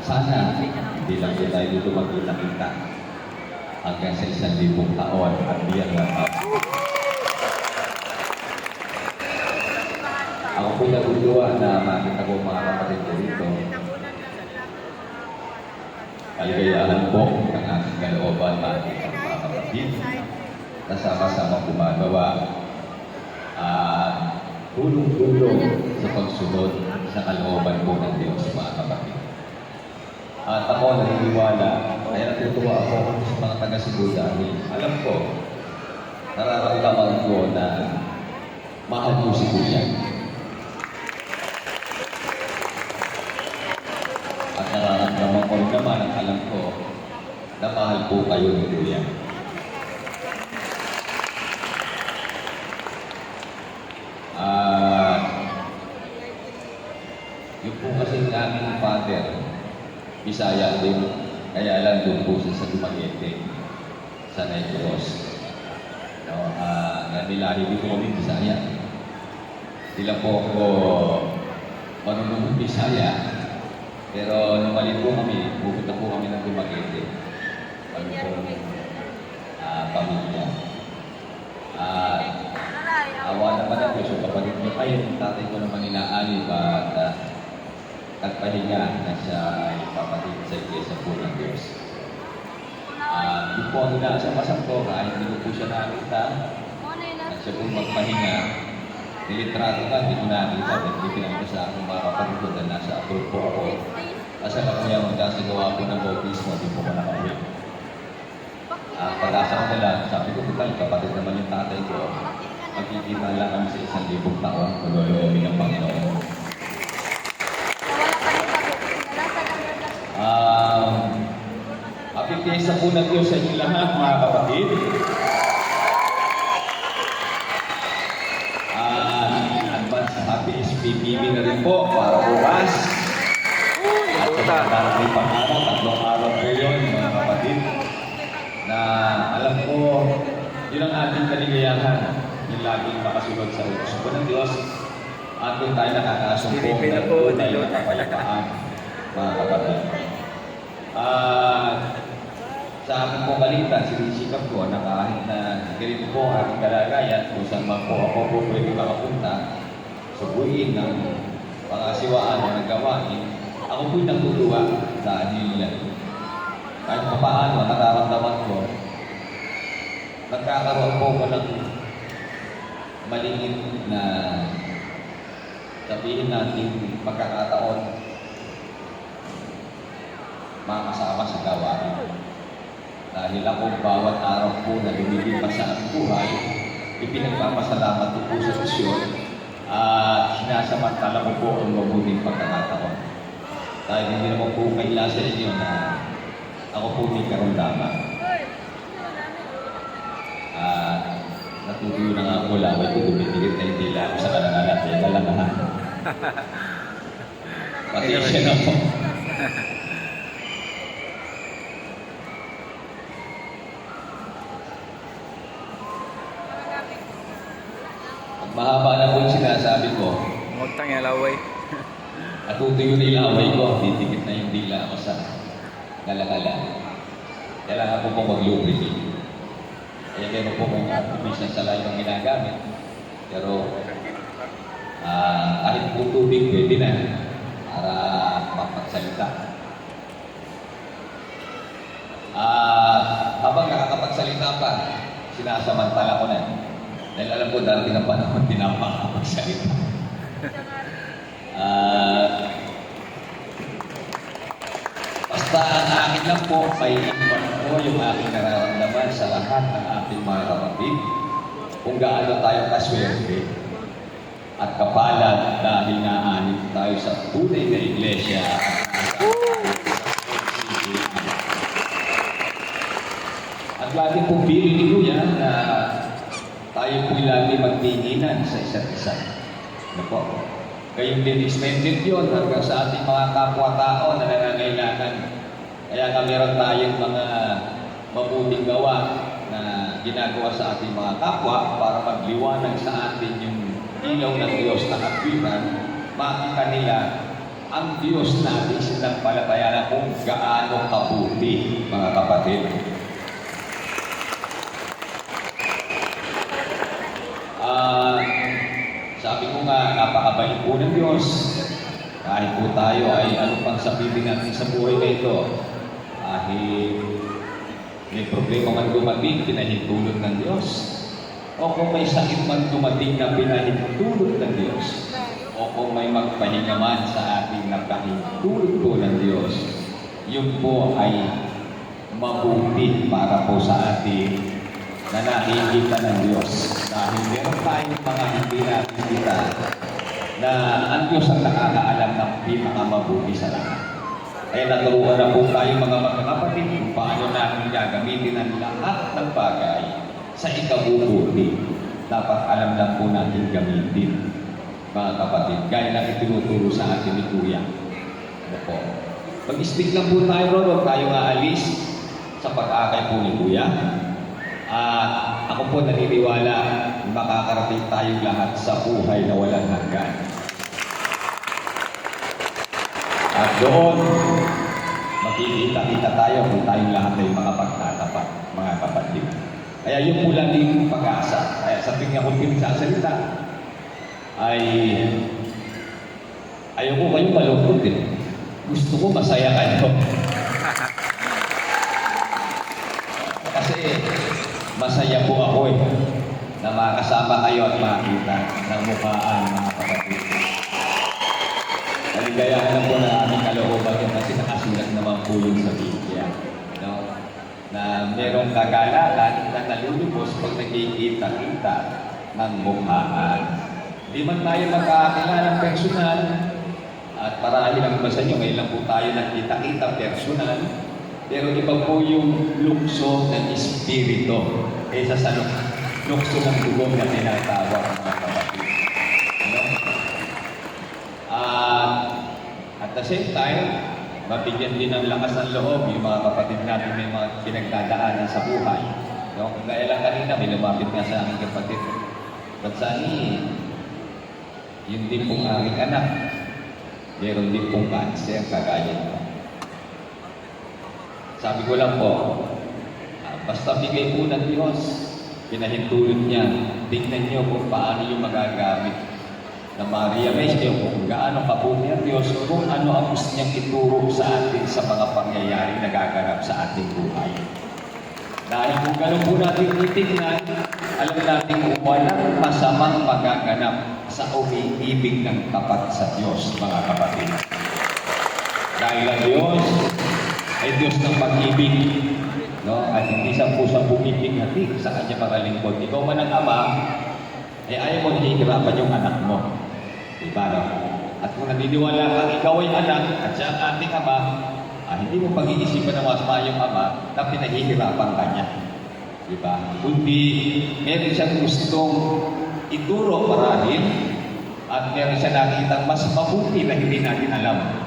Sana, hindi lang po tayo dito magkita-kita hanggang sa 1,000 taon at diyan lang ako. Ako po naguluwa na makita ko mga kapatid ko dito. Kaligayahan po ng aking kalooban makita mga kapatid na sama-sama gumagawa at tulong-tulong sa pagsunod sa kalooban po ng Diyos mga kapatid. At ako naniniwala, kaya natutuwa ako sa mga taga-Cebu dahil alam ko, nararamdaman ko na mahal ko si Kuya. At nararamdaman ko naman ang alam ko na mahal po kayo ni Kuya. Yung po kasing aming father, Bisaya din, kaya lang doon po siya sa Dumaguete, sa Negros. No, nanilahi din po kami Bisaya. Hindi lang po ako manunong Bisaya. Pero nung mali po kami, pupunta po kami ng Dumaguete. Kami po pamilya. Awa naman ang Diyos, kapatid niyo kayo, tatay ko naman inaalib at nagpahinga na siya ay papatid sa iglesia po ng Diyos. Yung po ang inaasang-asang ko, kahit hindi ko po siya nakita, na siya po magpahinga, nilitrato ka, hindi ko nakita, hindi pinag sa aking mga kapatid ko dahil nasa abroad po ako. Asa ka po yung magkasagawa po ng bautismo, hindi po ko nakauwi. Pag-asa ko na lang, sabi ko, total, kapatid naman yung tatay ko, magkikita lang kami sa 1,000 taon, maguloomin ng Panginoon. Happy Fiesta po ng Diyos sa inyo lahat, mga kapatid. Advance happy SPPB na rin po para bukas. At sa darating pang-araw, 3 araw po yun, mga kapatid. Na alam ko, yun ang ating kaligayahan, yung laging makasunod sa utos po ng Diyos. At kung tayo nakakasumpo na po tayo nakapayapaan, mga kapatid. Sa aking pong balita, sinisikap ko na kahit na ganito po ang aking kalagayan, kung saan man po ako po pwede makapunta, subuin ng pangasiwaan na nagawain, ako po'y nagtuluwa dahil kahit pa paano nararamdaman ko, nagkakaroon po ko ng maliit na sabihin natin pagkakataon makasama sa gawain. Dahil ako bawat araw po na lumilipas sa aking buhay, ipinagpapasalamat ko po sa Diyos at sinasamantala ko po ang mabuting pagkakataon. Dahil hindi naman po kaila sa inyo na ako po may karamdaman. Natutuyo na nga ako laway ko dumidikit na hindi lang sa kalangalat. Kaya kalangahan. Pasensya na po. Mahaba na po yung sinasabi ko. Ngutang yung laway. At tutuyo na yung laway ko, didikit na yung dila ako sa galagala. Kailangan po po mag-lubricate. Kaya gano'n po kung minsan sa layo ng ginagamit. Pero kahit po tubig pwede na para mapagsalita. Habang nakakapagsalita pa, sinasamantala ko na. Dahil alam ko darating ang panahon, di na makakapagsalita. Basta ang akin lang po, may iwan ko yung aking nararamdaman sa lahat ng ating mga kapatid. Kung gaano tayo kaswerte at kapalad dahil naanib tayo sa tunay na iglesia. At lagi pong bilin ni Kuya na tayo po'y lagi magtinginan sa isa't isa. Ano po? Gayong din extended yun hanggang sa ating mga kapwa-tao na nangangailangan. Kaya meron tayong mga mabuting gawa na ginagawa sa ating mga kapwa para magliwanag sa atin yung ilaw ng Diyos na katwiran, makita nila ang Diyos natin sinampalatayanan kung gaano kabuti, mga kapatid. Sabi ko nga, napakabait po ng Diyos. Kahit po tayo ay ano pang sabihin natin sa buhay na ito, kahit may problema man dumating, pinahintulot ng Diyos. O kung may sakit man dumating na pinahintulot ng Diyos. O kung may magpahinga man sa ating napahintulot po ng Diyos, yun po ay mabuti para po sa ating na nakikita ng Diyos. Dahil meron tayong mga hindi nakikita na ang Diyos ang nakakaalam ng pinakamabuti sa lahat. Kaya naturuan na po tayo mga magkakapatid kung paano natin gagamitin ang lahat ng bagay sa ikabubuti. Dapat alam lang po natin gamitin, mga kapatid. Gaya na itinuturo sa atin ni Kuya. Ano po? Mag-stick lang po tayo ron, huwag tayong aalis sa pag-akay po ni Kuya. Ako po naniniwala makakarating tayong lahat sa buhay na walang hanggan. At doon, makikita-kita tayo kung tayong lahat ay makapagtatapat, mga kapatid. Kaya yung po lang din pag-asa. Kaya sa tingin akong pinagsasalita, ay ayaw ko kayong malungkot eh. Gusto ko masaya kayo. Kasi masaya po ako eh, na makasama kayo at makita ng mukhaan, mga kapatid. Naligayahan na po na aming kalooban yun kasi nakasulat naman po yun sa Biblia. No? Na merong kagalakan na nalulubos pag nagkikita-kita ng mukhaan. Di man tayo magkakilala personal at marahil ang iba sa inyo, ngayon lang po tayo nagkita-kita personal. Pero iba po yung lukso ng espiritu kaysa sa lukso ng dugo na tinatawag mga kapatid. Ano? At the same time, mabigyan din ng lakas ng loob yung mga kapatid natin may mga pinagdadaanan sa buhay. No? Kung kaya lang kanina, may lumapit nga sa aking kapatid. Ba't sani, yun din pong aking anak, meron din pong cancer, kagaya nito. Sabi ko lang po, basta bigay po ng Diyos, pinahintulot niya, tingnan niyo kung paano yung magagamit na ma-realize niyo kung gaano kabuti ang Diyos, kung ano ang gusto niyang ituro sa atin sa mga pangyayari na gaganap sa ating buhay. Dahil kung gano'n po natin titignan, alam natin kung walang masamang magaganap sa umiibig ng tapat sa Diyos, mga kapatid. Dahil ang Diyos ay Diyos ng pag-ibig, no? At hindi sa pusang bumibig-hati sa kanya mga lingkod. Ikaw man ang ama, ay ayaw mo nahihirapan yung anak mo. Diba, no? At kung naniniwala kang ikaw ay anak at siya ang ating ama, hindi mo pag-iisipan ng masama yung ama na pinahihirapan ka niya. Diba? Kundi meron siyang gustong ituro marahil at meron siya nakitang mas mabuti na hindi natin alam.